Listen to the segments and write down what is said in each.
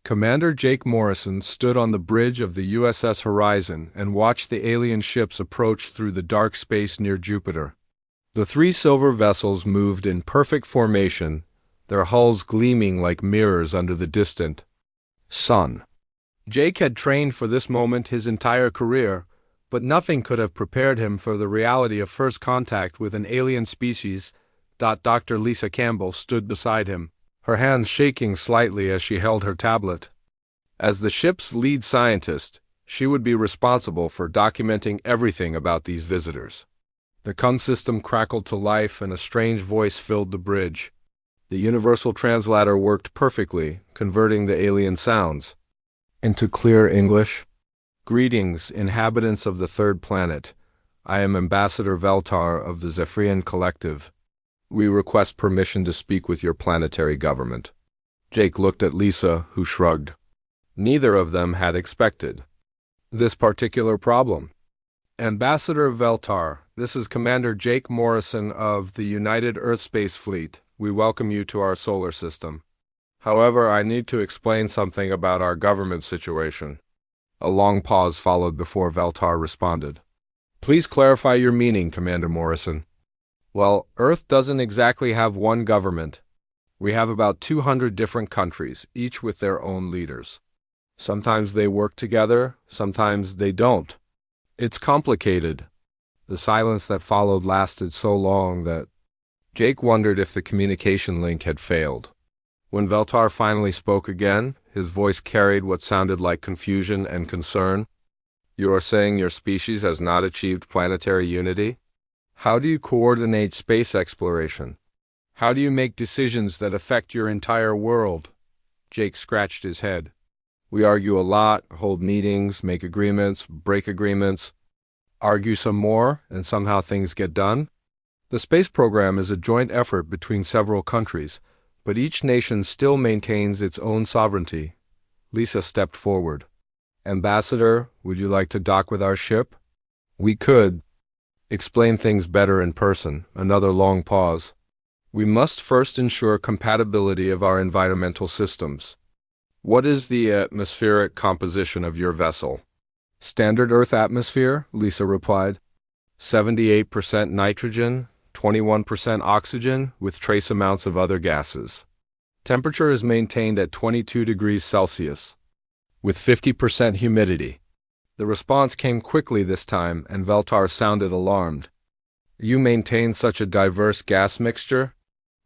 Commander Jake Morrison stood on the bridge of the USS Horizon and watched the alien ships approach through the dark space near Jupiter. The three silver vessels moved in perfect formation, their hulls gleaming like mirrors under the distant sun. Jake had trained for this moment his entire career, but nothing could have prepared him for the reality of first contact with an alien species. Dr. Lisa Campbell stood beside him, her hands shaking slightly as she held her tablet. As the ship's lead scientist, she would be responsible for documenting everything about these visitors. The comm system crackled to life and a strange voice filled the bridge. The universal translator worked perfectly, converting the alien sounds into clear English. Greetings, inhabitants of the third planet. I am Ambassador Veltar of the Zephyrian Collective. We request permission to speak with your planetary government. Jake looked at Lisa, who shrugged. Neither of them had expected this particular problem. Ambassador Veltar, this is Commander Jake Morrison of the United Earth Space Fleet. We welcome you to our solar system. However, I need to explain something about our government situation. A long pause followed before Veltar responded. Please clarify your meaning, Commander Morrison. Well, Earth doesn't exactly have one government. We have about 200 different countries, each with their own leaders. Sometimes they work together, sometimes they don't. It's complicated. The silence that followed lasted so long that Jake wondered if the communication link had failed. When Veltar finally spoke again, his voice carried what sounded like confusion and concern. You are saying your species has not achieved planetary unity? How do you coordinate space exploration? How do you make decisions that affect your entire world? Jake scratched his head. We argue a lot, hold meetings, make agreements, break agreements, argue some more, and somehow things get done. The space program is a joint effort between several countries, but each nation still maintains its own sovereignty. Lisa stepped forward. Ambassador, would you like to dock with our ship? We could explain things better in person. Another long pause. We must first ensure compatibility of our environmental systems. What is the atmospheric composition of your vessel? Standard Earth atmosphere, Lisa replied. 78% nitrogen, 21% oxygen, with trace amounts of other gases. Temperature is maintained at 22 degrees Celsius, with 50% humidity. The response came quickly this time, and Veltar sounded alarmed. You maintain such a diverse gas mixture,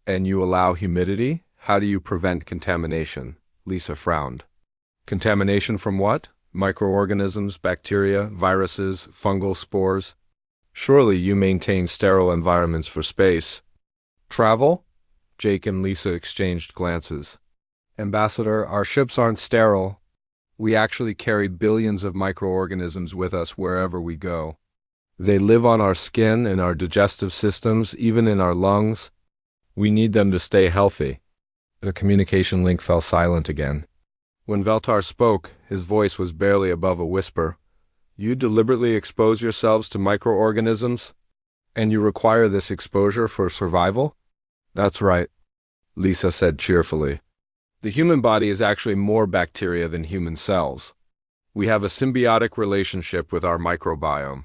and you allow humidity? How do you prevent contamination? Lisa frowned. Contamination from what? Microorganisms, bacteria, viruses, fungal spores? Surely you maintain sterile environments for space. Travel? Jake and Lisa exchanged glances. Ambassador, our ships aren't sterile. We actually carry billions of microorganisms with us wherever we go. They live on our skin, in our digestive systems, even in our lungs. We need them to stay healthy. The communication link fell silent again. When Veltar spoke, his voice was barely above a whisper. You deliberately expose yourselves to microorganisms, and you require this exposure for survival? That's right, Lisa said cheerfully. The human body is actually more bacteria than human cells. We have a symbiotic relationship with our microbiome.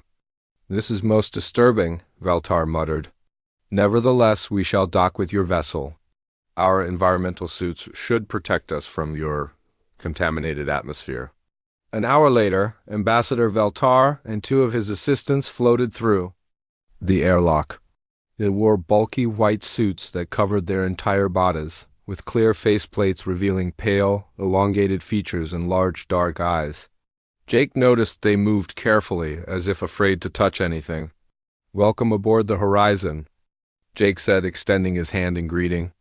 This is most disturbing, Veltar muttered. Nevertheless, we shall dock with your vessel. Our environmental suits should protect us from your contaminated atmosphere. An hour later, Ambassador Veltar and two of his assistants floated through the airlock. They wore bulky white suits that covered their entire bodies, with clear faceplates revealing pale, elongated features and large dark eyes. Jake noticed they moved carefully, as if afraid to touch anything. Welcome aboard the Horizon, Jake said, extending his hand in greeting.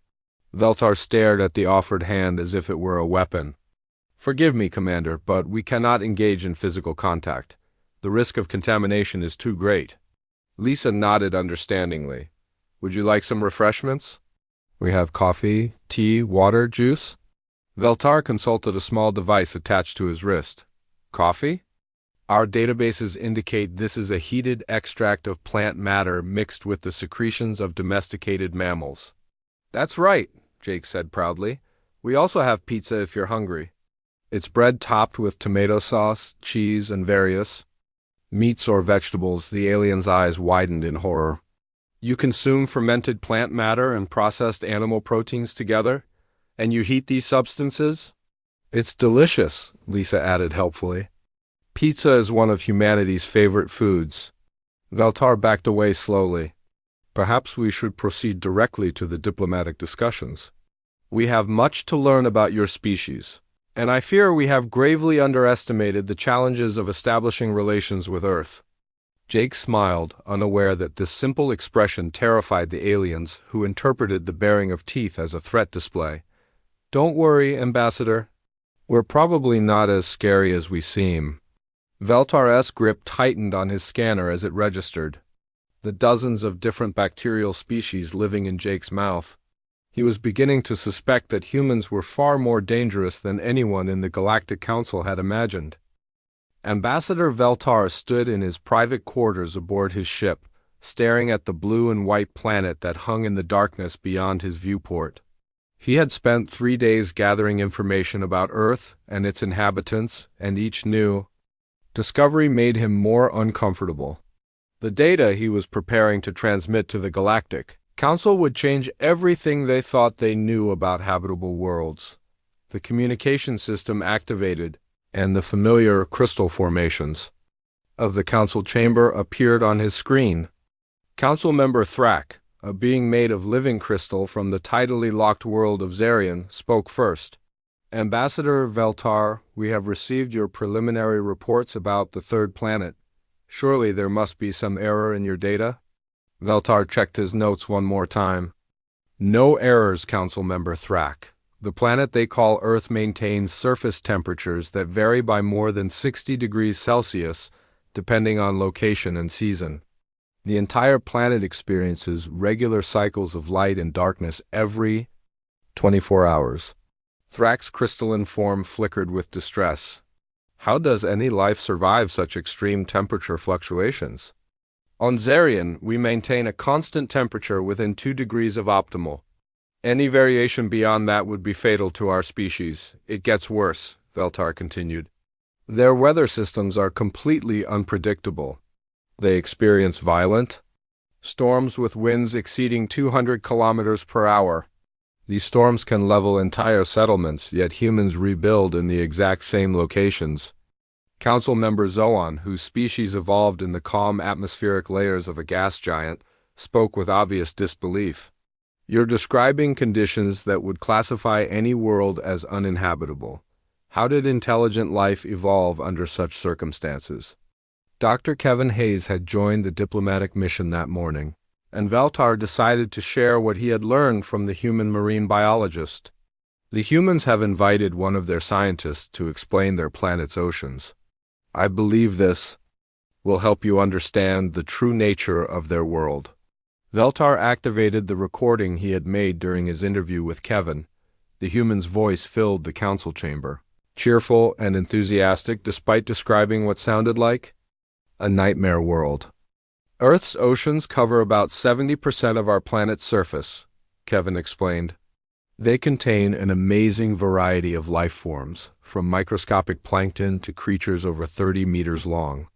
Veltar stared at the offered hand as if it were a weapon. Forgive me, Commander, but we cannot engage in physical contact. The risk of contamination is too great. Lisa nodded understandingly. Would you like some refreshments? We have coffee, tea, water, juice. Veltar consulted a small device attached to his wrist. Coffee? Our databases indicate this is a heated extract of plant matter mixed with the secretions of domesticated mammals. That's right, Jake said proudly. We also have pizza if you're hungry. It's bread topped with tomato sauce, cheese, and various meats or vegetables. The alien's eyes widened in horror. You consume fermented plant matter and processed animal proteins together, and you heat these substances? It's delicious, Lisa added helpfully. Pizza is one of humanity's favorite foods. Veltar backed away slowly. Perhaps we should proceed directly to the diplomatic discussions. We have much to learn about your species, and I fear we have gravely underestimated the challenges of establishing relations with Earth. Jake smiled, unaware that this simple expression terrified the aliens, who interpreted the baring of teeth as a threat display. Don't worry, Ambassador. We're probably not as scary as we seem. Veltar's grip tightened on his scanner as it registered the dozens of different bacterial species living in Jake's mouth. He was beginning to suspect that humans were far more dangerous than anyone in the Galactic Council had imagined. Ambassador Veltar stood in his private quarters aboard his ship, staring at the blue and white planet that hung in the darkness beyond his viewport. He had spent 3 days gathering information about Earth and its inhabitants, and each new discovery made him more uncomfortable. The data he was preparing to transmit to the Galactic Council would change everything they thought they knew about habitable worlds. The communication system activated, and the familiar crystal formations of the council chamber appeared on his screen. Council member Thrak, a being made of living crystal from the tidally locked world of Zarian, spoke first. Ambassador Veltar, we have received your preliminary reports about the third planet. Surely there must be some error in your data? Veltar checked his notes one more time. No errors, Council member Thrak. The planet they call Earth maintains surface temperatures that vary by more than 60 degrees Celsius, depending on location and season. The entire planet experiences regular cycles of light and darkness every 24 hours. Thrak's crystalline form flickered with distress. How does any life survive such extreme temperature fluctuations? On Zarian, we maintain a constant temperature within 2 degrees of optimal. Any variation beyond that would be fatal to our species. It gets worse, Veltar continued. Their weather systems are completely unpredictable. They experience violent storms with winds exceeding 200 kilometers per hour. These storms can level entire settlements, yet humans rebuild in the exact same locations. Council member Zoan, whose species evolved in the calm atmospheric layers of a gas giant, spoke with obvious disbelief. You're describing conditions that would classify any world as uninhabitable. How did intelligent life evolve under such circumstances? Dr. Kevin Hayes had joined the diplomatic mission that morning, and Veltar decided to share what he had learned from the human marine biologist. The humans have invited one of their scientists to explain their planet's oceans. I believe this will help you understand the true nature of their world. Veltar activated the recording he had made during his interview with Kevin. The human's voice filled the council chamber, cheerful and enthusiastic despite describing what sounded like a nightmare world. Earth's oceans cover about 70% of our planet's surface, Kevin explained. They contain an amazing variety of life forms, from microscopic plankton to creatures over 30 meters long.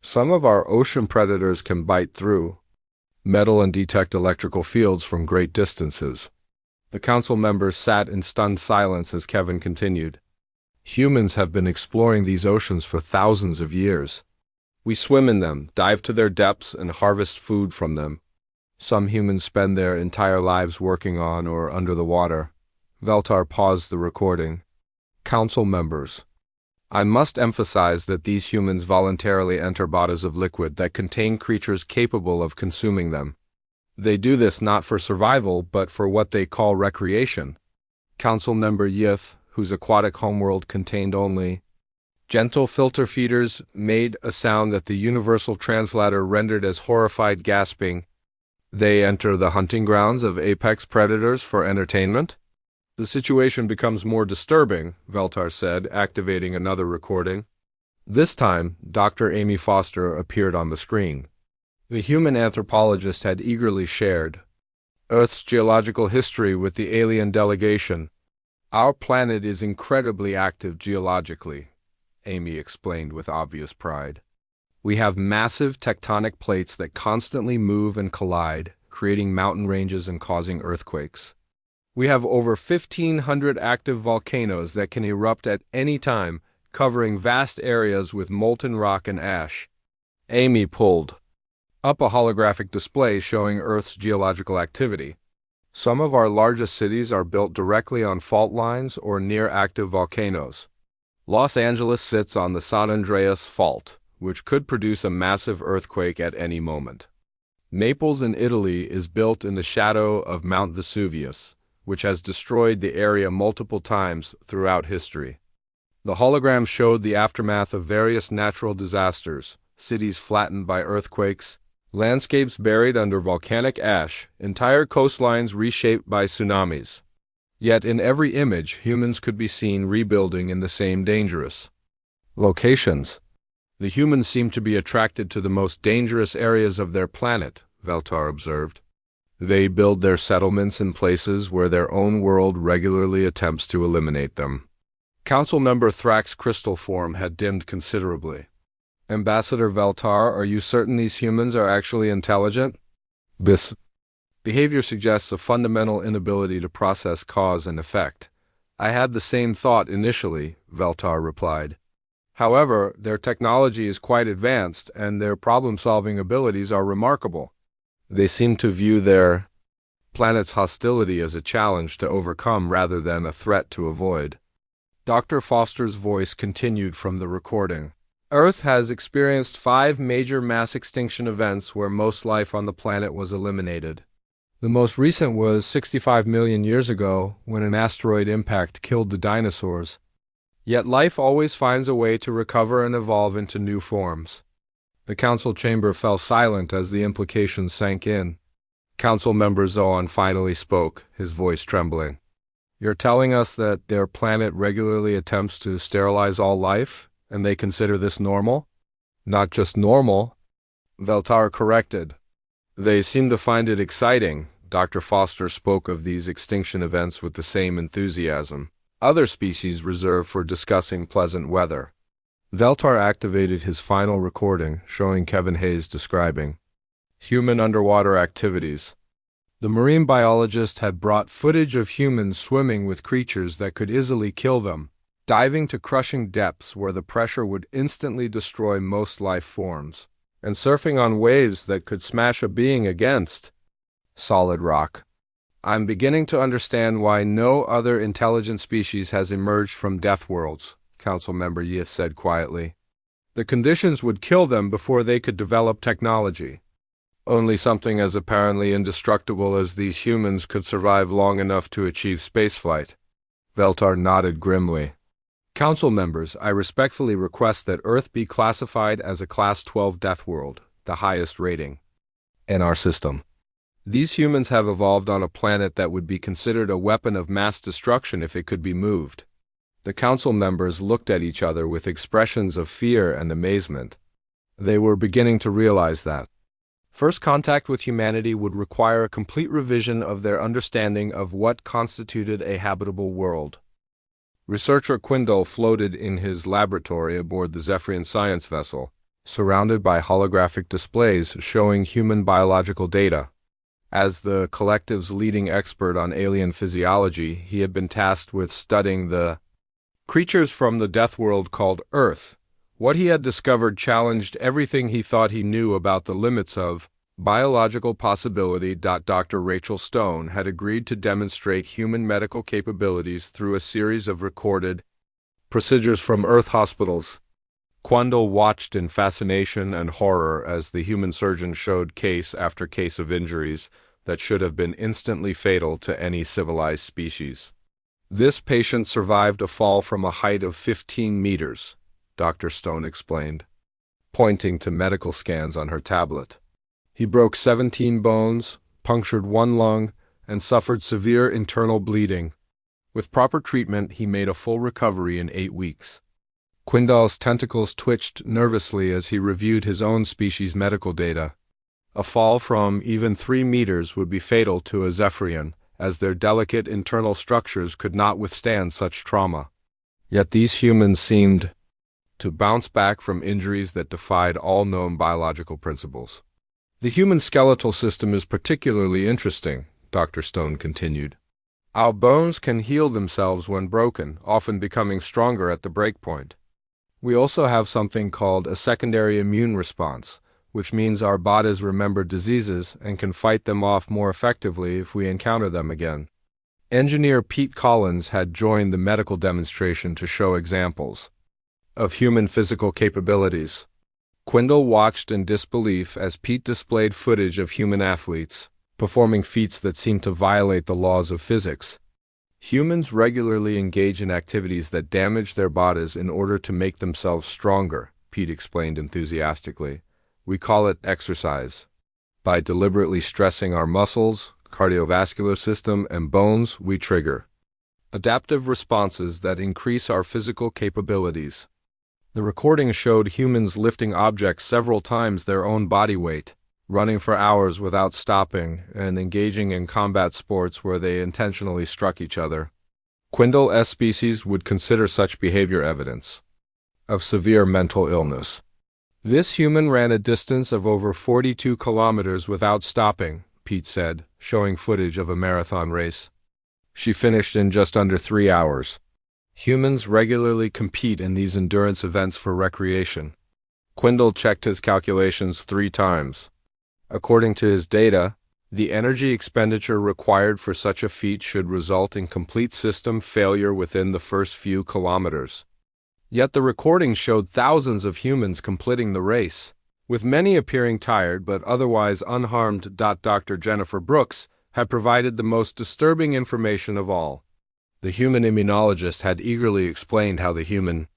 Some of our ocean predators can bite through metal and detect electrical fields from great distances. The council members sat in stunned silence as Kevin continued. Humans have been exploring these oceans for thousands of years. We swim in them, dive to their depths, and harvest food from them. Some humans spend their entire lives working on or under the water. Veltar paused the recording. Council members, I must emphasize that these humans voluntarily enter bodies of liquid that contain creatures capable of consuming them. They do this not for survival, but for what they call recreation. Council member Yith, whose aquatic homeworld contained only gentle filter feeders, made a sound that the universal translator rendered as horrified gasping. They enter the hunting grounds of apex predators for entertainment? The situation becomes more disturbing, Veltar said, activating another recording. This time, Dr. Amy Foster appeared on the screen. The human anthropologist had eagerly shared Earth's geological history with the alien delegation. Our planet is incredibly active geologically, Amy explained with obvious pride. We have massive tectonic plates that constantly move and collide, creating mountain ranges and causing earthquakes. We have over 1,500 active volcanoes that can erupt at any time, covering vast areas with molten rock and ash. Amy pulled up a holographic display showing Earth's geological activity. Some of our largest cities are built directly on fault lines or near active volcanoes. Los Angeles sits on the San Andreas Fault, which could produce a massive earthquake at any moment. Naples in Italy is built in the shadow of Mount Vesuvius, which has destroyed the area multiple times throughout history. The hologram showed the aftermath of various natural disasters, cities flattened by earthquakes, landscapes buried under volcanic ash, entire coastlines reshaped by tsunamis. Yet in every image, humans could be seen rebuilding in the same dangerous locations. The humans seem to be attracted to the most dangerous areas of their planet, Veltar observed. They build their settlements in places where their own world regularly attempts to eliminate them. Council member Thrax's crystal form had dimmed considerably. Ambassador Veltar, are you certain these humans are actually intelligent? This behavior suggests a fundamental inability to process cause and effect. I had the same thought initially, Veltar replied. However, their technology is quite advanced and their problem-solving abilities are remarkable. They seem to view their planet's hostility as a challenge to overcome rather than a threat to avoid. Dr. Foster's voice continued from the recording. Earth has experienced 5 major mass extinction events where most life on the planet was eliminated. The most recent was 65 million years ago when an asteroid impact killed the dinosaurs. Yet life always finds a way to recover and evolve into new forms. The council chamber fell silent as the implications sank in. Council member Zoan finally spoke, his voice trembling. You're telling us that their planet regularly attempts to sterilize all life? And they consider this normal? Not just normal, Veltar corrected. They seem to find it exciting. Dr. Foster spoke of these extinction events with the same enthusiasm. Other species reserved for discussing pleasant weather. Veltar activated his final recording, showing Kevin Hayes describing human underwater activities. The marine biologist had brought footage of humans swimming with creatures that could easily kill them, diving to crushing depths where the pressure would instantly destroy most life forms, and surfing on waves that could smash a being against solid rock. I'm beginning to understand why no other intelligent species has emerged from Deathworlds, Councilmember Yith said quietly. The conditions would kill them before they could develop technology. Only something as apparently indestructible as these humans could survive long enough to achieve spaceflight. Veltar nodded grimly. Council members, I respectfully request that Earth be classified as a Class 12 Deathworld, the highest rating in our system. These humans have evolved on a planet that would be considered a weapon of mass destruction if it could be moved. The council members looked at each other with expressions of fear and amazement. They were beginning to realize that first contact with humanity would require a complete revision of their understanding of what constituted a habitable world. Researcher Quindle floated in his laboratory aboard the Zephyrian science vessel, surrounded by holographic displays showing human biological data. As the collective's leading expert on alien physiology, he had been tasked with studying the creatures from the Deathworld called Earth. What he had discovered challenged everything he thought he knew about the limits of biological possibility. Dr. Rachel Stone had agreed to demonstrate human medical capabilities through a series of recorded procedures from Earth hospitals. Quandle watched in fascination and horror as the human surgeon showed case after case of injuries that should have been instantly fatal to any civilized species. This patient survived a fall from a height of 15 meters, Dr. Stone explained, pointing to medical scans on her tablet. He broke 17 bones, punctured 1 lung, and suffered severe internal bleeding. With proper treatment, he made a full recovery in 8 weeks. Quindle's tentacles twitched nervously as he reviewed his own species' medical data. A fall from even 3 meters would be fatal to a Zephyrian, as their delicate internal structures could not withstand such trauma. Yet these humans seemed to bounce back from injuries that defied all known biological principles. The human skeletal system is particularly interesting, Dr. Stone continued. Our bones can heal themselves when broken, often becoming stronger at the breakpoint. We also have something called a secondary immune response, which means our bodies remember diseases and can fight them off more effectively if we encounter them again. Engineer Pete Collins had joined the medical demonstration to show examples of human physical capabilities. Quindle watched in disbelief as Pete displayed footage of human athletes performing feats that seemed to violate the laws of physics. Humans regularly engage in activities that damage their bodies in order to make themselves stronger, Pete explained enthusiastically. We call it exercise. By deliberately stressing our muscles, cardiovascular system, and bones, we trigger adaptive responses that increase our physical capabilities. The recording showed humans lifting objects several times their own body weight, running for hours without stopping, and engaging in combat sports where they intentionally struck each other. Quindle's species would consider such behavior evidence of severe mental illness. This human ran a distance of over 42 kilometers without stopping, Pete said, showing footage of a marathon race. She finished in just under 3 hours. Humans regularly compete in these endurance events for recreation. Quindle checked his calculations 3 times. According to his data, the energy expenditure required for such a feat should result in complete system failure within the first few kilometers. Yet the recording showed thousands of humans completing the race, with many appearing tired but otherwise unharmed. Dr. Jennifer Brooks had provided the most disturbing information of all. The human immunologist had eagerly explained how the human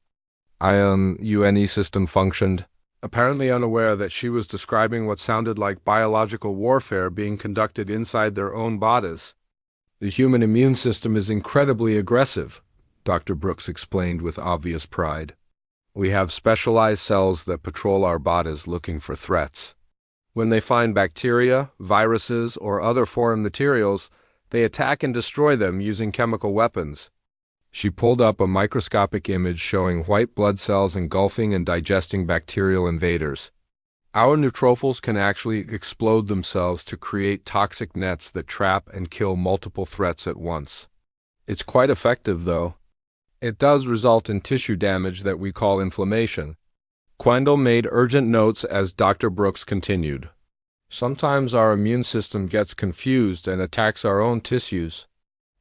immune system functioned, apparently unaware that she was describing what sounded like biological warfare being conducted inside their own bodies. The human immune system is incredibly aggressive, Dr. Brooks explained with obvious pride. We have specialized cells that patrol our bodies looking for threats. When they find bacteria, viruses, or other foreign materials, they attack and destroy them using chemical weapons. She pulled up a microscopic image showing white blood cells engulfing and digesting bacterial invaders. Our neutrophils can actually explode themselves to create toxic nets that trap and kill multiple threats at once. It's quite effective, though. It does result in tissue damage that we call inflammation. Quindle made urgent notes as Dr. Brooks continued. Sometimes our immune system gets confused and attacks our own tissues.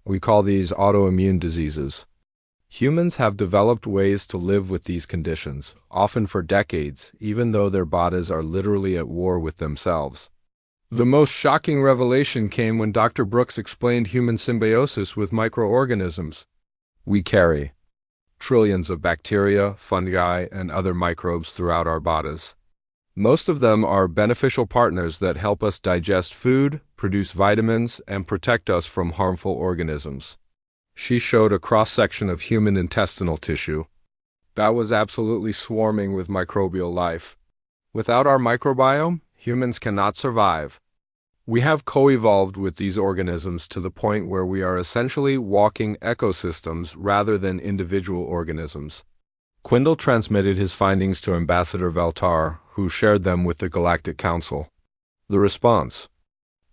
We call these autoimmune diseases. Humans have developed ways to live with these conditions, often for decades, even though their bodies are literally at war with themselves. The most shocking revelation came when Dr. Brooks explained human symbiosis with microorganisms. We carry trillions of bacteria, fungi, and other microbes throughout our bodies. Most of them are beneficial partners that help us digest food, produce vitamins, and protect us from harmful organisms. She showed a cross-section of human intestinal tissue that was absolutely swarming with microbial life. Without our microbiome, humans cannot survive. We have co-evolved with these organisms to the point where we are essentially walking ecosystems rather than individual organisms. Quindle transmitted his findings to Ambassador Valtar, who shared them with the Galactic Council. The response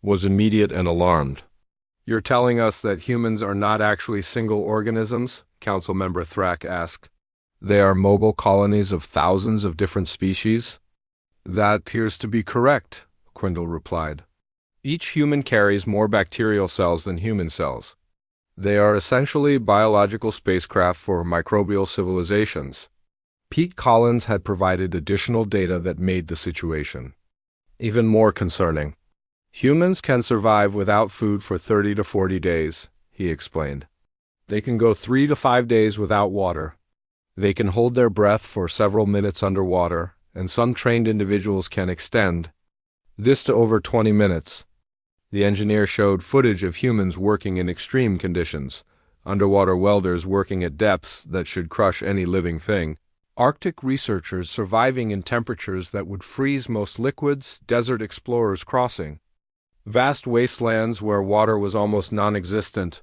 was immediate and alarmed. You're telling us that humans are not actually single organisms? Council member Thrak asked. They are mobile colonies of thousands of different species? That appears to be correct, Quindle replied. Each human carries more bacterial cells than human cells. They are essentially biological spacecraft for microbial civilizations. Pete Collins had provided additional data that made the situation even more concerning. Humans can survive without food for 30 to 40 days, he explained. They can go 3 to 5 days without water. They can hold their breath for several minutes underwater, and some trained individuals can extend this to over 20 minutes. The engineer showed footage of humans working in extreme conditions, underwater welders working at depths that should crush any living thing, Arctic researchers surviving in temperatures that would freeze most liquids, desert explorers crossing vast wastelands where water was almost non-existent.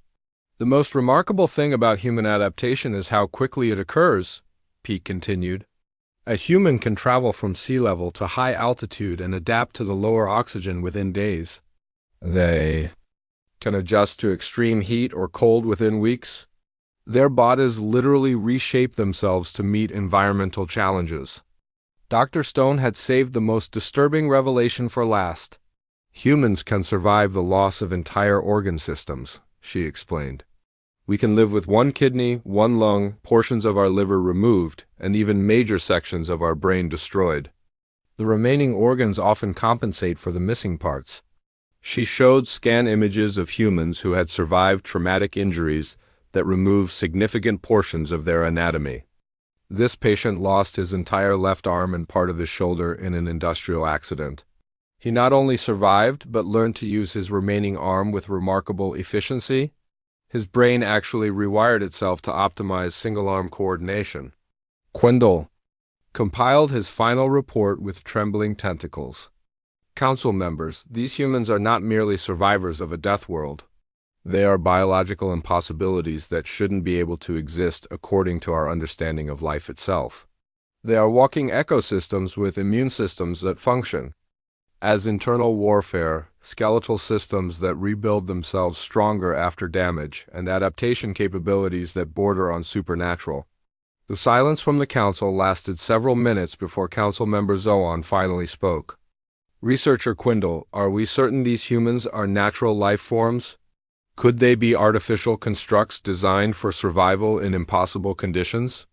The most remarkable thing about human adaptation is how quickly it occurs, Pete continued. A human can travel from sea level to high altitude and adapt to the lower oxygen within days. They can adjust to extreme heat or cold within weeks. Their bodies literally reshape themselves to meet environmental challenges. Dr. Stone had saved the most disturbing revelation for last. Humans can survive the loss of entire organ systems, she explained. We can live with one kidney, one lung, portions of our liver removed, and even major sections of our brain destroyed. The remaining organs often compensate for the missing parts. She showed scan images of humans who had survived traumatic injuries that removed significant portions of their anatomy. This patient lost his entire left arm and part of his shoulder in an industrial accident. He not only survived, but learned to use his remaining arm with remarkable efficiency. His brain actually rewired itself to optimize single-arm coordination. Quindle compiled his final report with trembling tentacles. Council members, these humans are not merely survivors of a death world. They are biological impossibilities that shouldn't be able to exist according to our understanding of life itself. They are walking ecosystems with immune systems that function as internal warfare, skeletal systems that rebuild themselves stronger after damage, and adaptation capabilities that border on supernatural. The silence from the council lasted several minutes before Council Member Zoan finally spoke. Researcher Quindle, are we certain these humans are natural life forms? Could they be artificial constructs designed for survival in impossible conditions?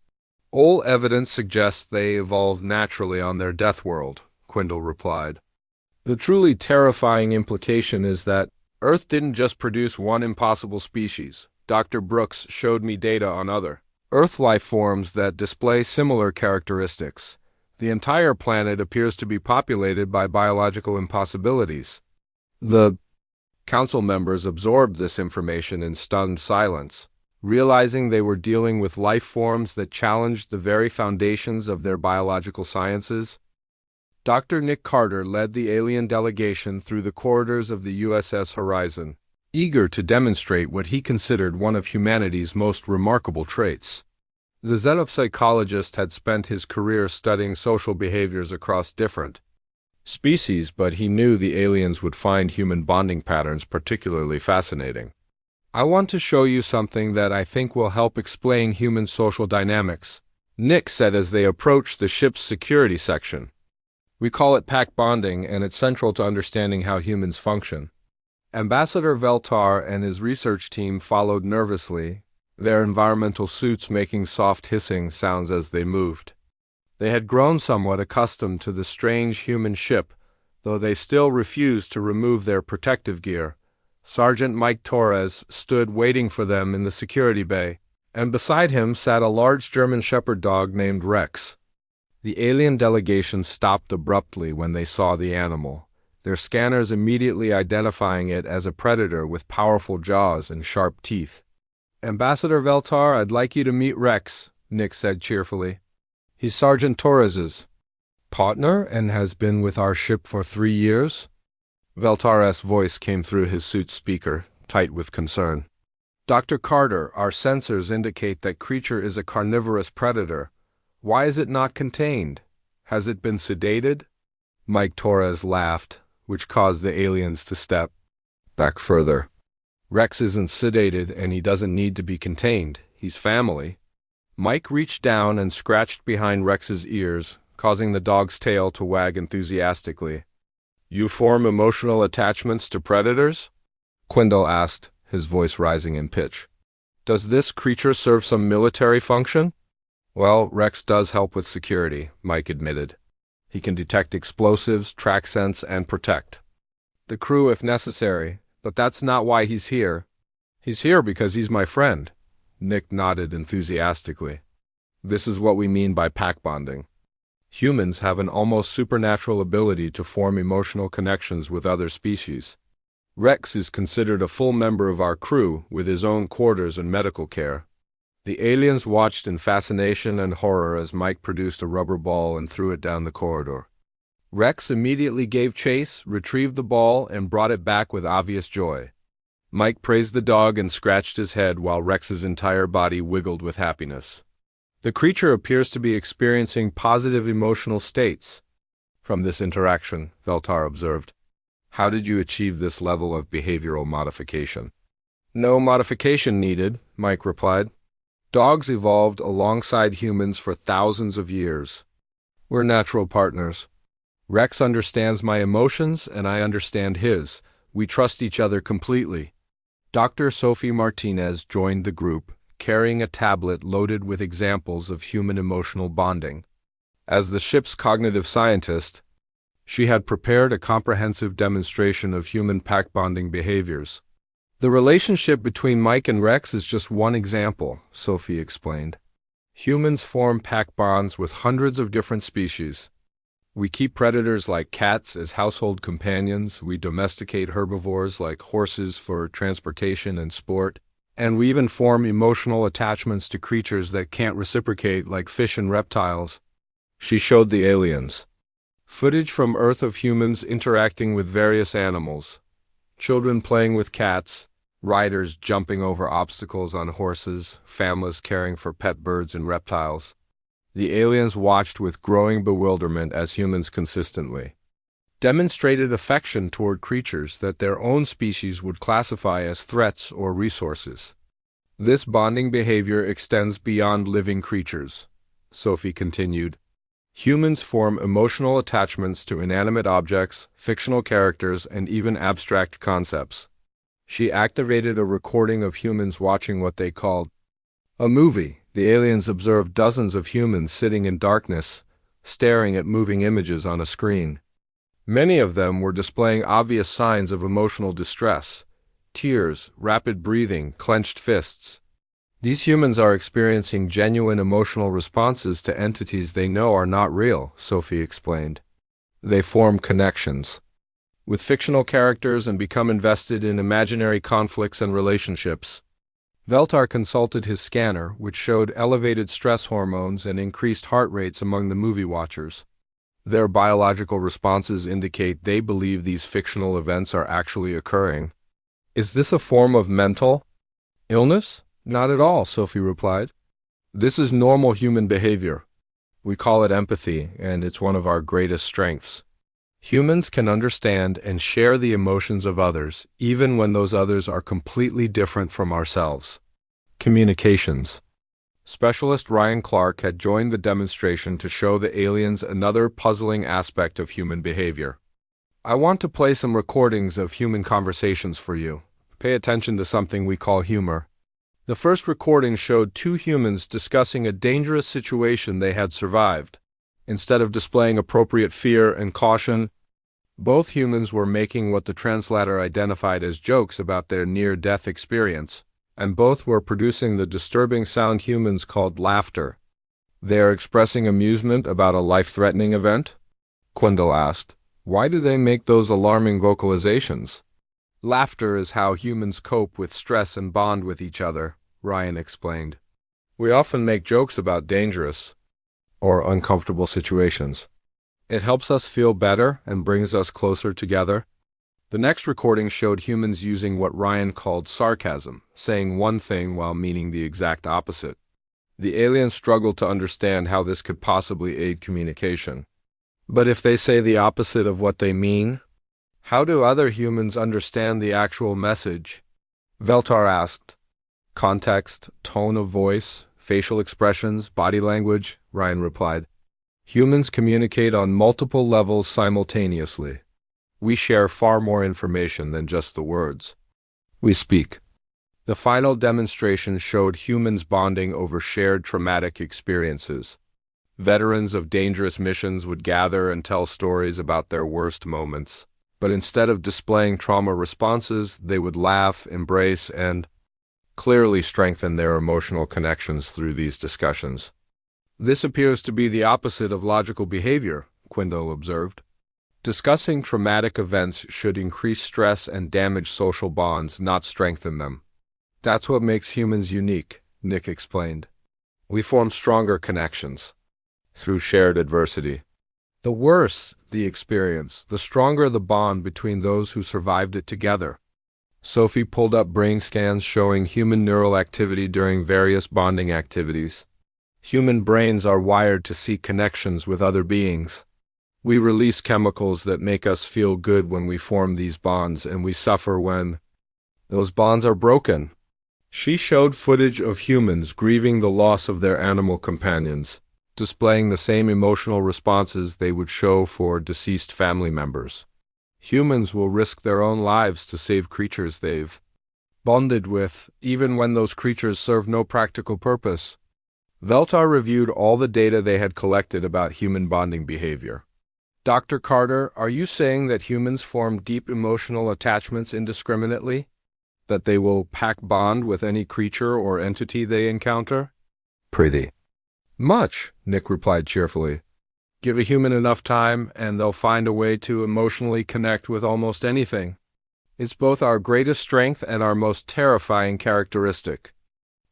All evidence suggests they evolved naturally on their death world, Quindle replied. The truly terrifying implication is that Earth didn't just produce one impossible species. Dr. Brooks showed me data on other Earth life forms that display similar characteristics. The entire planet appears to be populated by biological impossibilities. The council members absorbed this information in stunned silence, realizing they were dealing with life forms that challenged the very foundations of their biological sciences. Dr. Nick Carter led the alien delegation through the corridors of the USS Horizon, eager to demonstrate what he considered one of humanity's most remarkable traits. The xenopsychologist had spent his career studying social behaviors across different species, but he knew the aliens would find human bonding patterns particularly fascinating. I want to show you something that I think will help explain human social dynamics, Nick said as they approached the ship's security section. We call it pack bonding, and it's central to understanding how humans function. Ambassador Veltar and his research team followed nervously, their environmental suits making soft hissing sounds as they moved. They had grown somewhat accustomed to the strange human ship, though they still refused to remove their protective gear. Sergeant Mike Torres stood waiting for them in the security bay, and beside him sat a large German shepherd dog named Rex. The alien delegation stopped abruptly when they saw the animal, their scanners immediately identifying it as a predator with powerful jaws and sharp teeth. Ambassador Veltar, I'd like you to meet Rex, Nick said cheerfully. He's Sergeant Torres's partner and has been with our ship for 3 years. Veltar's voice came through his suit speaker, tight with concern. Dr. Carter, our sensors indicate that creature is a carnivorous predator. Why is it not contained? Has it been sedated? Mike Torres laughed, which caused the aliens to step back further. Rex isn't sedated and he doesn't need to be contained. He's family. Mike reached down and scratched behind Rex's ears, causing the dog's tail to wag enthusiastically. You form emotional attachments to predators? Quindle asked, his voice rising in pitch. Does this creature serve some military function? Well, Rex does help with security, Mike admitted. He can detect explosives, track scents, and protect the crew if necessary, but that's not why he's here. He's here because he's my friend. Nick nodded enthusiastically. This is what we mean by pack bonding. Humans have an almost supernatural ability to form emotional connections with other species. Rex is considered a full member of our crew with his own quarters and medical care. The aliens watched in fascination and horror as Mike produced a rubber ball and threw it down the corridor. Rex immediately gave chase, retrieved the ball, and brought it back with obvious joy. Mike praised the dog and scratched his head while Rex's entire body wiggled with happiness. The creature appears to be experiencing positive emotional states from this interaction, Veltar observed. How did you achieve this level of behavioral modification? No modification needed, Mike replied. Dogs evolved alongside humans for thousands of years. We're natural partners. Rex understands my emotions and I understand his. We trust each other completely. Dr. Sophie Martinez joined the group, carrying a tablet loaded with examples of human emotional bonding. As the ship's cognitive scientist, she had prepared a comprehensive demonstration of human pack bonding behaviors. The relationship between Mike and Rex is just one example, Sophie explained. Humans form pack bonds with hundreds of different species. We keep predators like cats as household companions, we domesticate herbivores like horses for transportation and sport, and we even form emotional attachments to creatures that can't reciprocate like fish and reptiles. She showed the aliens footage from Earth of humans interacting with various animals, children playing with cats, riders jumping over obstacles on horses, families caring for pet birds and reptiles. The aliens watched with growing bewilderment as humans consistently demonstrated affection toward creatures that their own species would classify as threats or resources. This bonding behavior extends beyond living creatures, Sophie continued. Humans form emotional attachments to inanimate objects, fictional characters, and even abstract concepts. She activated a recording of humans watching what they called a movie. The aliens observed dozens of humans sitting in darkness, staring at moving images on a screen. Many of them were displaying obvious signs of emotional distress: tears, rapid breathing, clenched fists. These humans are experiencing genuine emotional responses to entities they know are not real, Sophie explained. They form connections with fictional characters and become invested in imaginary conflicts and relationships. Veltar consulted his scanner, which showed elevated stress hormones and increased heart rates among the movie watchers. Their biological responses indicate they believe these fictional events are actually occurring. Is this a form of mental illness? Not at all, Sophie replied. This is normal human behavior. We call it empathy, and it's one of our greatest strengths. Humans can understand and share the emotions of others, even when those others are completely different from ourselves. Communications. Specialist Ryan Clark had joined the demonstration to show the aliens another puzzling aspect of human behavior. I want to play some recordings of human conversations for you. Pay attention to something we call humor. The first recording showed two humans discussing a dangerous situation they had survived. Instead of displaying appropriate fear and caution, both humans were making what the translator identified as jokes about their near-death experience, and both were producing the disturbing sound humans called laughter. They are expressing amusement about a life-threatening event? Quindle asked. Why do they make those alarming vocalizations? Laughter is how humans cope with stress and bond with each other, Ryan explained. We often make jokes about dangerous or uncomfortable situations. It helps us feel better and brings us closer together. The next recording showed humans using what Ryan called sarcasm, saying one thing while meaning the exact opposite. The aliens struggled to understand how this could possibly aid communication. But if they say the opposite of what they mean, how do other humans understand the actual message? Veltar asked. Context, tone of voice, facial expressions, body language, Ryan replied. Humans communicate on multiple levels simultaneously. We share far more information than just the words we speak. The final demonstration showed humans bonding over shared traumatic experiences. Veterans of dangerous missions would gather and tell stories about their worst moments, but instead of displaying trauma responses, they would laugh, embrace, and clearly strengthen their emotional connections through these discussions. This appears to be the opposite of logical behavior, Quindle observed. Discussing traumatic events should increase stress and damage social bonds, not strengthen them. That's what makes humans unique, Nick explained. We form stronger connections through shared adversity. The worse the experience, the stronger the bond between those who survived it together. Sophie pulled up brain scans showing human neural activity during various bonding activities. Human brains are wired to seek connections with other beings. We release chemicals that make us feel good when we form these bonds, and we suffer when those bonds are broken. She showed footage of humans grieving the loss of their animal companions, displaying the same emotional responses they would show for deceased family members. Humans will risk their own lives to save creatures they've bonded with, even when those creatures serve no practical purpose. Veltar reviewed all the data they had collected about human bonding behavior. Dr. Carter, are you saying that humans form deep emotional attachments indiscriminately? That they will pack bond with any creature or entity they encounter? Pretty much, Nick replied cheerfully. Give a human enough time, and they'll find a way to emotionally connect with almost anything. It's both our greatest strength and our most terrifying characteristic.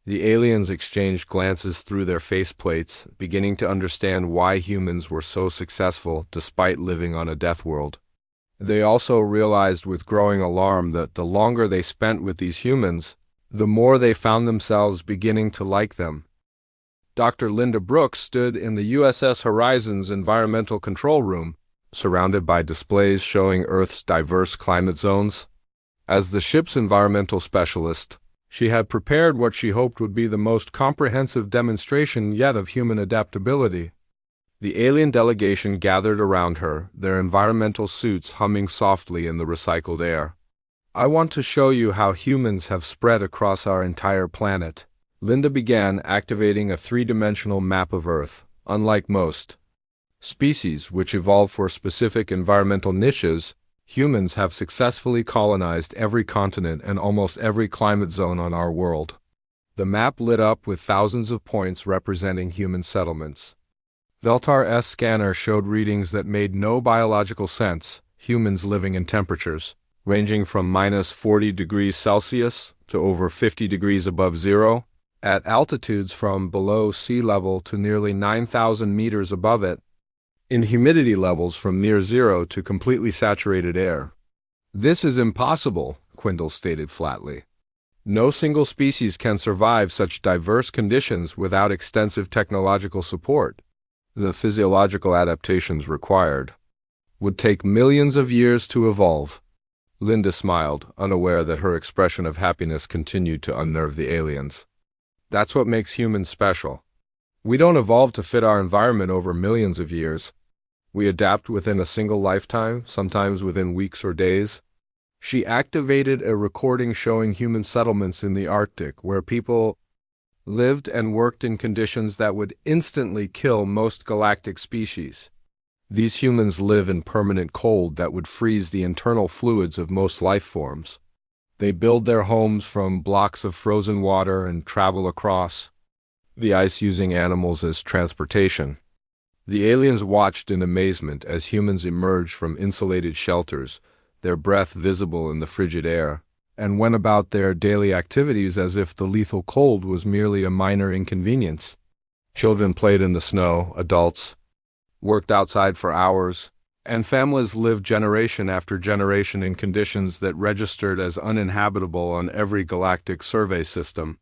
The aliens exchanged glances through their faceplates, beginning to understand why humans were so successful despite living on a Deathworld. They also realized with growing alarm that the longer they spent with these humans, the more they found themselves beginning to like them. Dr. Linda Brooks stood in the USS Horizon's environmental control room, surrounded by displays showing Earth's diverse climate zones. As the ship's environmental specialist, she had prepared what she hoped would be the most comprehensive demonstration yet of human adaptability. The alien delegation gathered around her, their environmental suits humming softly in the recycled air. I want to show you how humans have spread across our entire planet. Linda began activating a three-dimensional map of Earth. Unlike most species which evolve for specific environmental niches, humans have successfully colonized every continent and almost every climate zone on our world. The map lit up with thousands of points representing human settlements. Veltar's scanner showed readings that made no biological sense, humans living in temperatures ranging from -40 degrees Celsius to over 50 degrees above zero, at altitudes from below sea level to nearly 9,000 meters above it, in humidity levels from near zero to completely saturated air. This is impossible, Quindle stated flatly. No single species can survive such diverse conditions without extensive technological support. The physiological adaptations required would take millions of years to evolve. Linda smiled, unaware that her expression of happiness continued to unnerve the aliens. That's what makes humans special. We don't evolve to fit our environment over millions of years. We adapt within a single lifetime, sometimes within weeks or days. She activated a recording showing human settlements in the Arctic, where people lived and worked in conditions that would instantly kill most galactic species. These humans live in permanent cold that would freeze the internal fluids of most life forms. They build their homes from blocks of frozen water and travel across the ice using animals as transportation. The aliens watched in amazement as humans emerged from insulated shelters, their breath visible in the frigid air, and went about their daily activities as if the lethal cold was merely a minor inconvenience. Children played in the snow, adults worked outside for hours, and families lived generation after generation in conditions that registered as uninhabitable on every galactic survey system.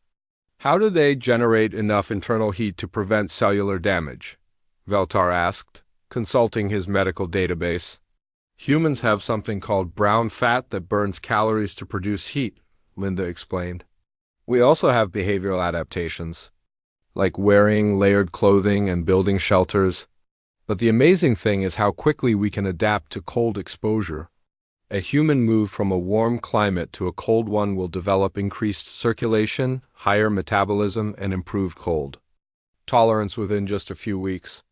How do they generate enough internal heat to prevent cellular damage? Veltar asked, consulting his medical database. Humans have something called brown fat that burns calories to produce heat, Linda explained. We also have behavioral adaptations, like wearing layered clothing and building shelters. But the amazing thing is how quickly we can adapt to cold exposure. A human move from a warm climate to a cold one will develop increased circulation, higher metabolism, and improved cold tolerance within just a few weeks.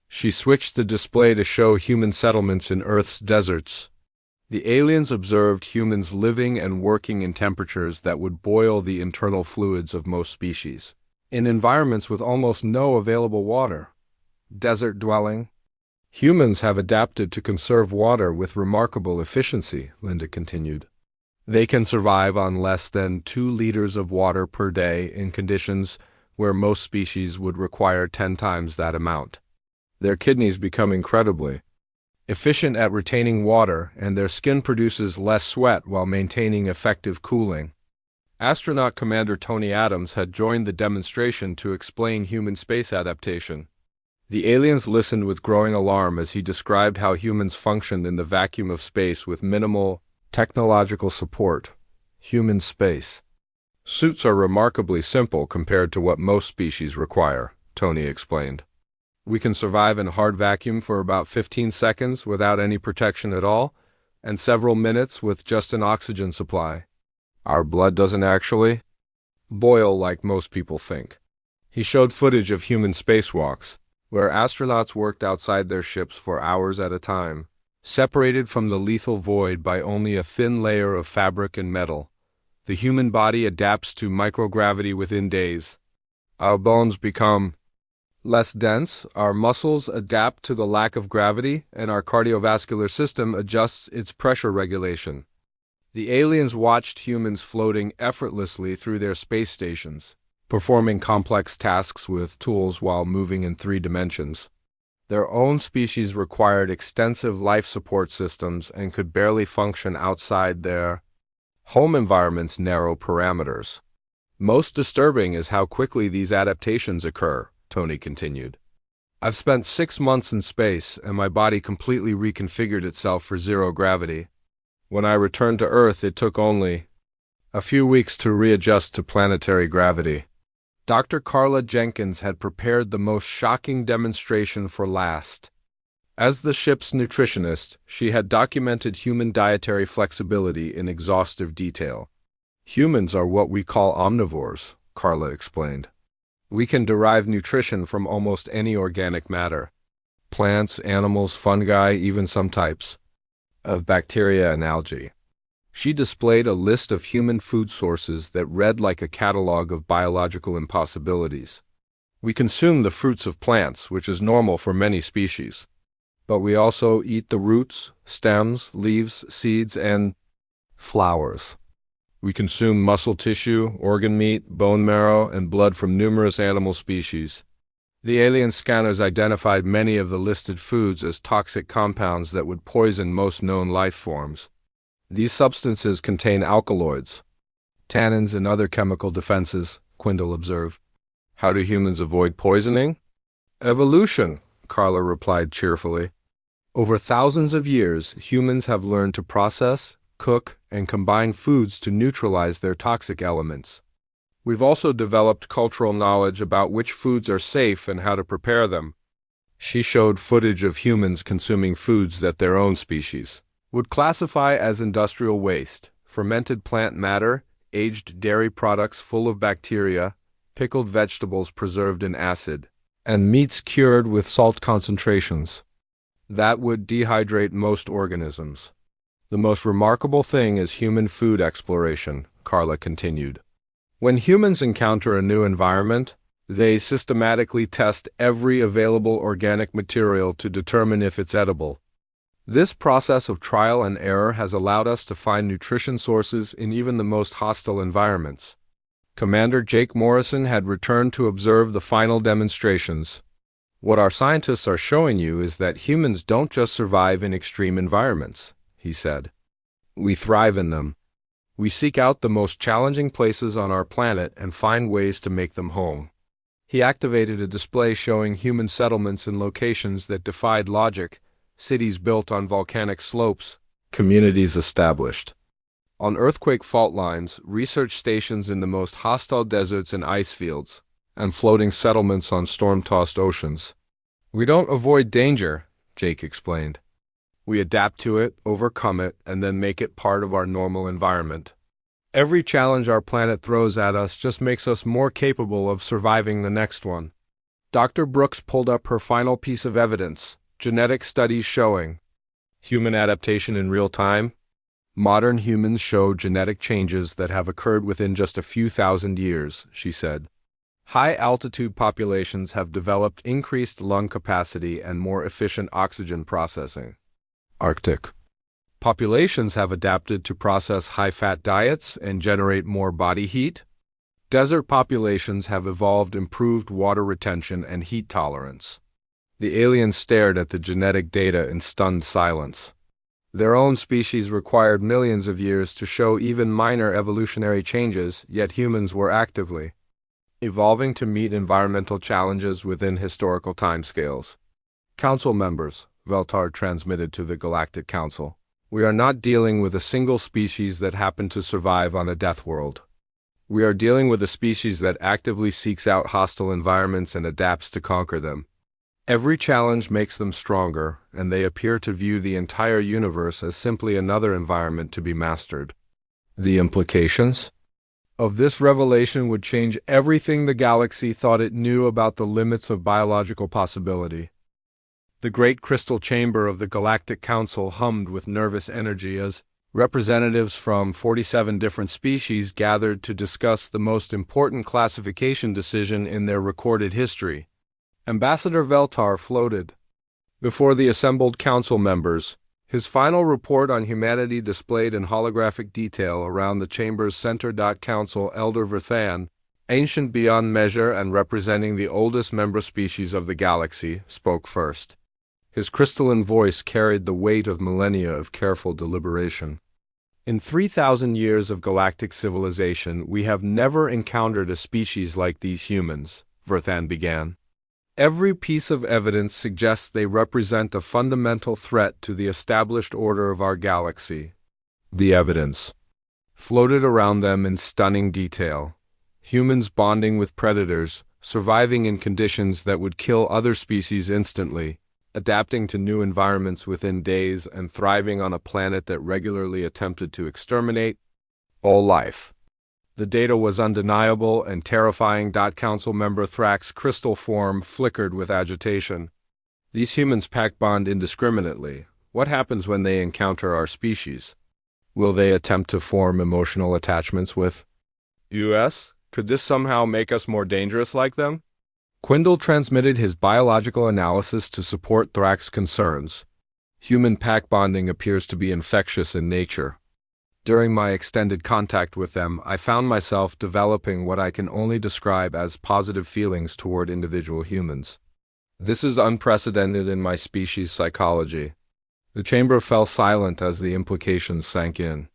She switched the display to show human settlements in Earth's deserts. The aliens observed humans living and working in temperatures that would boil the internal fluids of most species, in environments with almost no available water. Desert dwelling. Humans have adapted to conserve water with remarkable efficiency, Linda continued. They can survive on less than 2 liters of water per day in conditions where most species would require 10 times that amount. Their kidneys become incredibly efficient at retaining water, and their skin produces less sweat while maintaining effective cooling. Astronaut Commander Tony Adams had joined the demonstration to explain human space adaptation. The aliens listened with growing alarm as he described how humans functioned in the vacuum of space with minimal technological support. Human space suits are remarkably simple compared to what most species require, Tony explained. We can survive in hard vacuum for about 15 seconds without any protection at all, and several minutes with just an oxygen supply. Our blood doesn't actually boil like most people think. He showed footage of human spacewalks, where astronauts worked outside their ships for hours at a time, separated from the lethal void by only a thin layer of fabric and metal. The human body adapts to microgravity within days. Our bones become less dense, our muscles adapt to the lack of gravity, and our cardiovascular system adjusts its pressure regulation. The aliens watched humans floating effortlessly through their space stations, performing complex tasks with tools while moving in 3 dimensions. Their own species required extensive life support systems and could barely function outside their home environment's narrow parameters. Most disturbing is how quickly these adaptations occur, Tony continued. I've spent 6 months in space, and my body completely reconfigured itself for zero gravity. When I returned to Earth, it took only a few weeks to readjust to planetary gravity. Dr. Carla Jenkins had prepared the most shocking demonstration for last. As the ship's nutritionist, she had documented human dietary flexibility in exhaustive detail. Humans are what we call omnivores, Carla explained. We can derive nutrition from almost any organic matter. Plants, animals, fungi, even some types of bacteria and algae. She displayed a list of human food sources that read like a catalog of biological impossibilities. We consume the fruits of plants, which is normal for many species. But we also eat the roots, stems, leaves, seeds, and flowers. We consume muscle tissue, organ meat, bone marrow, and blood from numerous animal species. The alien scanners identified many of the listed foods as toxic compounds that would poison most known life forms. These substances contain alkaloids, tannins, and other chemical defenses, Quindle observed. How do humans avoid poisoning? Evolution, Carla replied cheerfully. Over thousands of years, humans have learned to process, cook, and combine foods to neutralize their toxic elements. We've also developed cultural knowledge about which foods are safe and how to prepare them. She showed footage of humans consuming foods that their own species would classify as industrial waste, fermented plant matter, aged dairy products full of bacteria, pickled vegetables preserved in acid, and meats cured with salt concentrations. That would dehydrate most organisms. The most remarkable thing is human food exploration, Carla continued. When humans encounter a new environment, they systematically test every available organic material to determine if it's edible. This process of trial and error has allowed us to find nutrition sources in even the most hostile environments. Commander Jake Morrison had returned to observe the final demonstrations. What our scientists are showing you is that humans don't just survive in extreme environments, he said. We thrive in them. We seek out the most challenging places on our planet and find ways to make them home. He activated a display showing human settlements in locations that defied logic, cities built on volcanic slopes, communities established on earthquake fault lines, research stations in the most hostile deserts and ice fields, and floating settlements on storm-tossed oceans. We don't avoid danger, Jake explained. We adapt to it, overcome it, and then make it part of our normal environment. Every challenge our planet throws at us just makes us more capable of surviving the next one. Dr. Brooks pulled up her final piece of evidence, genetic studies showing human adaptation in real time. Modern humans show genetic changes that have occurred within just a few thousand years, she said. High-altitude populations have developed increased lung capacity and more efficient oxygen processing. Arctic populations have adapted to process high-fat diets and generate more body heat. Desert populations have evolved improved water retention and heat tolerance. The aliens stared at the genetic data in stunned silence. Their own species required millions of years to show even minor evolutionary changes, yet humans were actively evolving to meet environmental challenges within historical timescales. Council members, Veltar transmitted to the Galactic Council. We are not dealing with a single species that happened to survive on a Deathworld. We are dealing with a species that actively seeks out hostile environments and adapts to conquer them. Every challenge makes them stronger, and they appear to view the entire universe as simply another environment to be mastered. The implications of this revelation would change everything the galaxy thought it knew about the limits of biological possibility. The great crystal chamber of the Galactic Council hummed with nervous energy as representatives from 47 different species gathered to discuss the most important classification decision in their recorded history. Ambassador Veltar floated before the assembled council members, his final report on humanity displayed in holographic detail around the chamber's center. Council Elder Verthan, ancient beyond measure and representing the oldest member species of the galaxy, spoke first. His crystalline voice carried the weight of millennia of careful deliberation. In 3,000 years of galactic civilization, we have never encountered a species like these humans, Verthan began. Every piece of evidence suggests they represent a fundamental threat to the established order of our galaxy. The evidence floated around them in stunning detail. Humans bonding with predators, surviving in conditions that would kill other species instantly, adapting to new environments within days, and thriving on a planet that regularly attempted to exterminate all life. The data was undeniable and terrifying. Council member Thrax's crystal form flickered with agitation. These humans pack bond indiscriminately. What happens when they encounter our species? Will they attempt to form emotional attachments with us? Could this somehow make us more dangerous like them? Quindle transmitted his biological analysis to support Thrax's concerns. Human pack bonding appears to be infectious in nature. During my extended contact with them, I found myself developing what I can only describe as positive feelings toward individual humans. This is unprecedented in my species' psychology. The chamber fell silent as the implications sank in.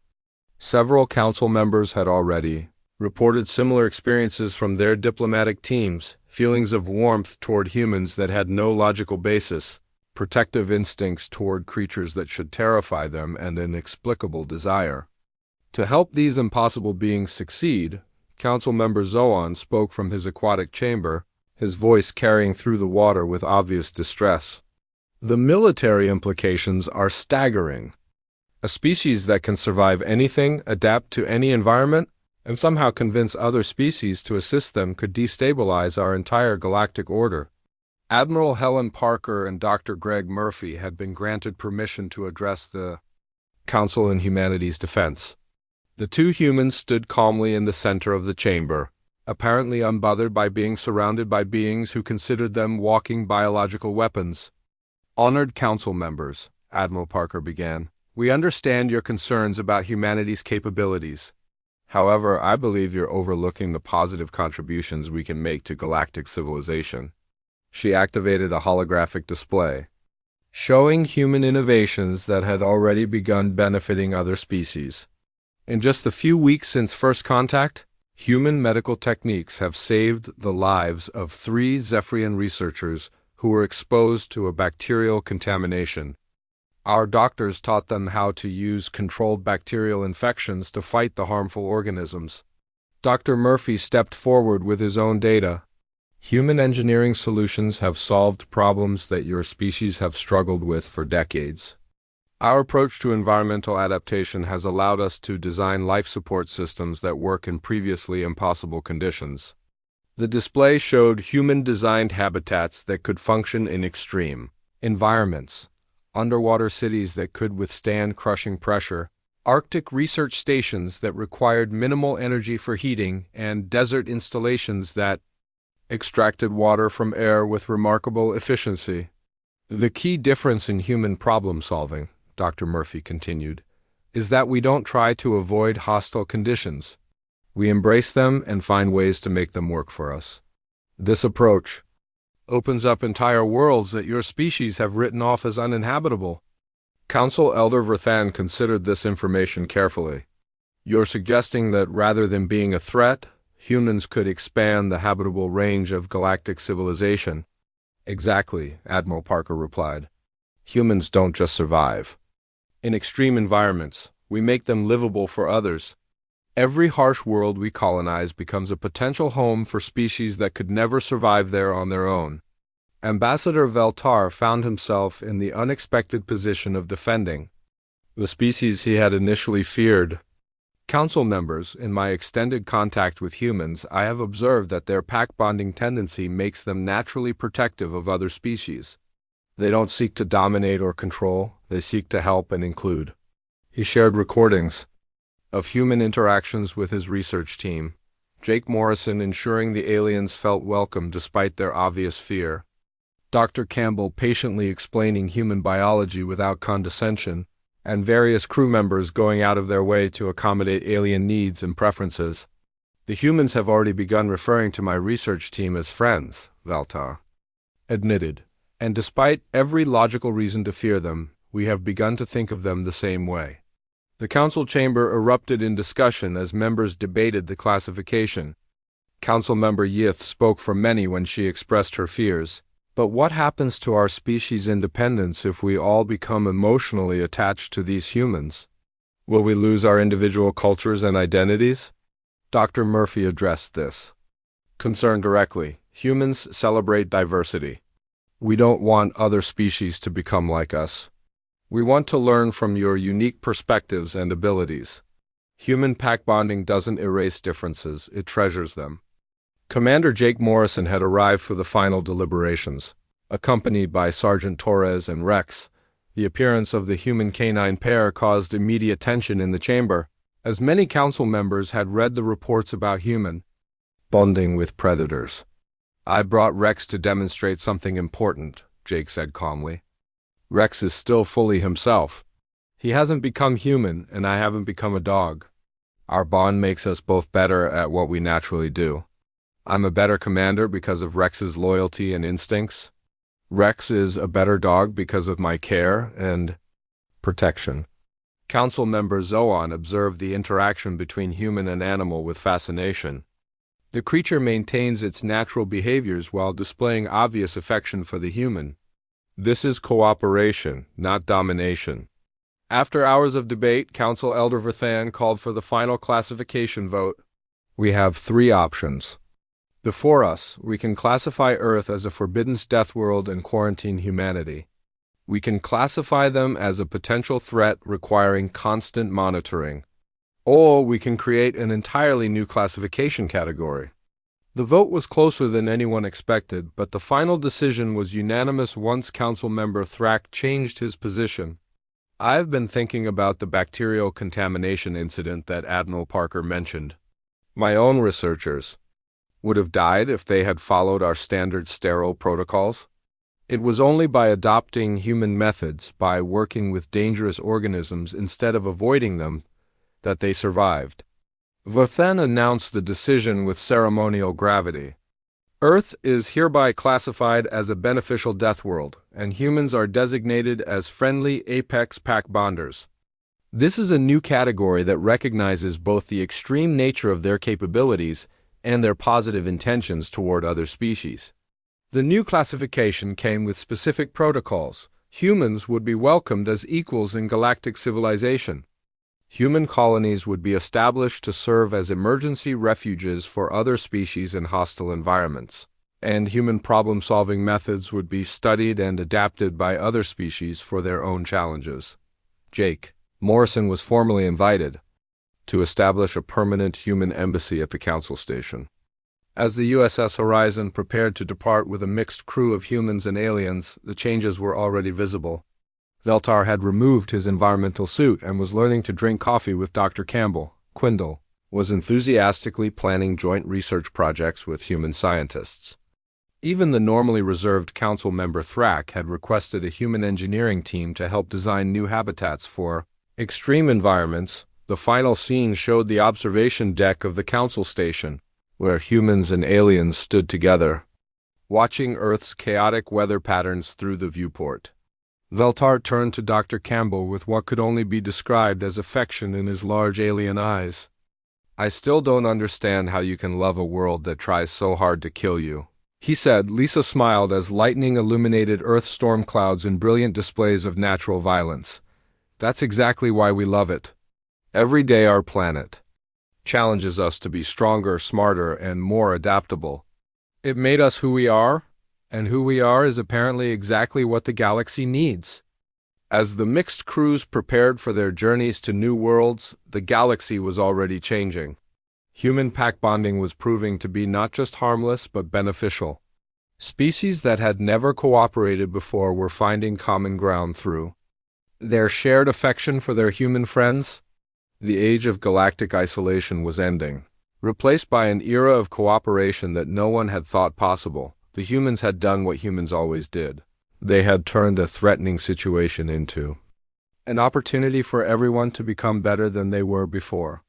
Several council members had already reported similar experiences from their diplomatic teams, feelings of warmth toward humans that had no logical basis, protective instincts toward creatures that should terrify them, and an inexplicable desire to help these impossible beings succeed. Council member Zoan spoke from his aquatic chamber, his voice carrying through the water with obvious distress. The military implications are staggering. A species that can survive anything, adapt to any environment, and somehow convince other species to assist them could destabilize our entire galactic order. Admiral Helen Parker and Dr. Greg Murphy had been granted permission to address the Council in Humanity's defense. The two humans stood calmly in the center of the chamber, apparently unbothered by being surrounded by beings who considered them walking biological weapons. Honored council members, Admiral Parker began, we understand your concerns about humanity's capabilities. However, I believe you're overlooking the positive contributions we can make to galactic civilization. She activated a holographic display, showing human innovations that had already begun benefiting other species. In just the few weeks since first contact, human medical techniques have saved the lives of 3 Zephyrian researchers who were exposed to a bacterial contamination. Our doctors taught them how to use controlled bacterial infections to fight the harmful organisms. Dr. Murphy stepped forward with his own data. Human engineering solutions have solved problems that your species have struggled with for decades. Our approach to environmental adaptation has allowed us to design life support systems that work in previously impossible conditions. The display showed human-designed habitats that could function in extreme environments, underwater cities that could withstand crushing pressure, Arctic research stations that required minimal energy for heating, and desert installations that extracted water from air with remarkable efficiency. The key difference in human problem-solving, Dr. Murphy continued, is that we don't try to avoid hostile conditions. We embrace them and find ways to make them work for us. This approach opens up entire worlds that your species have written off as uninhabitable. Council Elder Verthan considered this information carefully. You're suggesting that rather than being a threat, humans could expand the habitable range of galactic civilization? Exactly, Admiral Parker replied. Humans don't just survive. In extreme environments, we make them livable for others. Every harsh world we colonize becomes a potential home for species that could never survive there on their own. Ambassador Veltar found himself in the unexpected position of defending the species he had initially feared. Council members, in my extended contact with humans, I have observed that their pack-bonding tendency makes them naturally protective of other species. They don't seek to dominate or control, they seek to help and include. He shared recordings of human interactions with his research team, Jake Morrison ensuring the aliens felt welcome despite their obvious fear, Dr. Campbell patiently explaining human biology without condescension, and various crew members going out of their way to accommodate alien needs and preferences. The humans have already begun referring to my research team as friends, Veltar admitted, and despite every logical reason to fear them, we have begun to think of them the same way. The council chamber erupted in discussion as members debated the classification. Council member Yith spoke for many when she expressed her fears. But what happens to our species' independence if we all become emotionally attached to these humans? Will we lose our individual cultures and identities? Dr. Murphy addressed this concern directly. Humans celebrate diversity. We don't want other species to become like us. We want to learn from your unique perspectives and abilities. Human pack bonding doesn't erase differences, it treasures them. Commander Jake Morrison had arrived for the final deliberations, accompanied by Sergeant Torres and Rex. The appearance of the human-canine pair caused immediate tension in the chamber, as many council members had read the reports about human bonding with predators. I brought Rex to demonstrate something important, Jake said calmly. Rex is still fully himself. He hasn't become human, and I haven't become a dog. Our bond makes us both better at what we naturally do. I'm a better commander because of Rex's loyalty and instincts. Rex is a better dog because of my care and protection. Council member Zoan observed the interaction between human and animal with fascination. The creature maintains its natural behaviors while displaying obvious affection for the human. This is cooperation, not domination. After hours of debate, Council Elder Verthan called for the final classification vote. We have three options. Before us, we can classify Earth as a forbidden Deathworld and quarantine humanity. We can classify them as a potential threat requiring constant monitoring. Or we can create an entirely new classification category. The vote was closer than anyone expected, but the final decision was unanimous once Council Member Thrak changed his position. I've been thinking about the bacterial contamination incident that Admiral Parker mentioned. My own researchers would have died if they had followed our standard sterile protocols. It was only by adopting human methods, by working with dangerous organisms instead of avoiding them, that they survived. Verthan announced the decision with ceremonial gravity. Earth is hereby classified as a beneficial death world, and humans are designated as friendly apex pack bonders. This is a new category that recognizes both the extreme nature of their capabilities and their positive intentions toward other species. The new classification came with specific protocols. Humans would be welcomed as equals in galactic civilization. Human colonies would be established to serve as emergency refuges for other species in hostile environments, and human problem-solving methods would be studied and adapted by other species for their own challenges. Jake Morrison was formally invited to establish a permanent human embassy at the council station. As the USS Horizon prepared to depart with a mixed crew of humans and aliens, the changes were already visible. Veltar had removed his environmental suit and was learning to drink coffee with Dr. Campbell. Quindle was enthusiastically planning joint research projects with human scientists. Even the normally reserved council member Thrak had requested a human engineering team to help design new habitats for extreme environments. The final scene showed the observation deck of the council station, where humans and aliens stood together. watching Earth's chaotic weather patterns through the viewport. Veltar turned to Dr. Campbell with what could only be described as affection in his large alien eyes. "I still don't understand how you can love a world that tries so hard to kill you," he said. Lisa smiled as lightning illuminated Earth's storm clouds in brilliant displays of natural violence. "That's exactly why we love it. Every day our planet challenges us to be stronger, smarter, and more adaptable. It made us who we are, and who we are is apparently exactly what the galaxy needs." As the mixed crews prepared for their journeys to new worlds, the galaxy was already changing. Human pack bonding was proving to be not just harmless but beneficial. Species that had never cooperated before were finding common ground through their shared affection for their human friends. The age of galactic isolation was ending. Replaced by an era of cooperation that no one had thought possible, the humans had done what humans always did. They had turned a threatening situation into an opportunity for everyone to become better than they were before.